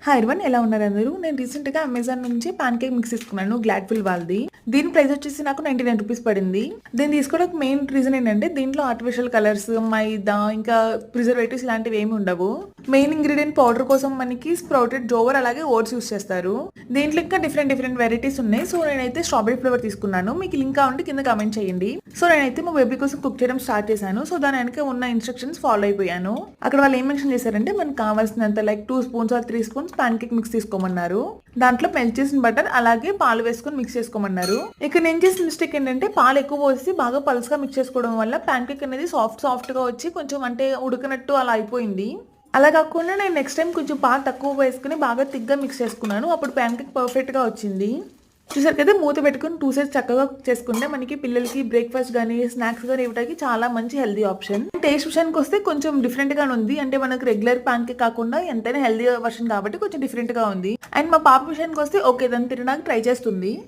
Hi everyone, ఎలా ఉన్నారు అందరూ? నేను రీసెంట్గా అమెజాన్ నుంచి పాన్ కేక్ మిక్స్ తీసుకున్నాను, గ్లాడ్ఫుల్ వాళ్ళది. దీని ప్రైస్ వచ్చేసి నాకు 99 రూపీస్ పడింది. దీన్ని తీసుకోవడానికి మెయిన్ రీజన్ ఏంటంటే దీంట్లో ఆర్టిఫిషియల్ కలర్స్, మైదా, ఇంకా ప్రిజర్వేటివ్స్ ఇలాంటివి ఏమి ఉండవు. మెయిన్ ఇంగ్రీడియంట్ పౌడర్ కోసం మనకి స్ప్రౌటెడ్ జోవర్ అలాగే ఓట్స్ యూస్ చేస్తారు. దీంట్లో ఇంకా డిఫరెంట్ వెరైటీస్ ఉన్నాయి. సో నేనైతే స్ట్రాబెరీ ఫ్లేవర్ తీసుకున్నాను. మీకు లింక్ కావాలంటే కింద కామెంట్ చేయండి. సో నేనైతే మా బేబీ కోసం కుక్ చేయడం స్టార్ట్ చేశాను. సో దాని వెనక ఉన్న ఇన్స్ట్రక్షన్స్ ఫాలో అయిపోయాను. అక్కడ వాళ్ళు ఏం మెన్షన్ చేశారంటే మనకు కావాల్సినంత like 2 spoons or 3 spoons pancake mix తీసుకోమన్నారు. దాంట్లో మెల్ట్ చేసిన బటర్ అలాగే పాలు వేసుకొని మిక్స్ చేసుకోమన్నారు. ఇక్కడ నేను చేసిన మిస్టేక్ ఏంటంటే పాలు ఎక్కువ పోసి బాగా పలుసుగా మిక్స్ చేసుకోవడం వల్ల పాన్ కేక్ అనేది సాఫ్ట్ గా వచ్చి కొంచెం అంటే ఉడకనట్టు అలా అయిపోయింది. అలా కాకుండా నేను నెక్స్ట్ టైం కొంచెం పాలు తక్కువ వేసుకుని బాగా థిక్గా మిక్స్ చేసుకున్నాను. అప్పుడు ప్యాన్ కేక్ పర్ఫెక్ట్గా వచ్చింది. చూసారు కదా, మూత పెట్టుకుని 2 సైడ్స్ చక్కగా కుక్ చేసుకుంటే మనకి పిల్లలకి బ్రేక్ఫాస్ట్ కానీ స్నాక్స్ కానీ ఇవ్వడానికి చాలా మంచి హెల్దీ ఆప్షన్. టేస్ట్ విషయానికి వస్తే కొంచెం డిఫరెంట్గా ఉంది. అంటే మనకు రెగ్యులర్ ప్యాన్ కేక్ కాకుండా ఎంతైనా హెల్దీ వర్షన్ కాబట్టి కొంచెం డిఫరెంట్గా ఉంది. అండ్ మా పాప విషయానికి వస్తే ఓకే, దాన్ని తినడానికి ట్రై చేస్తుంది.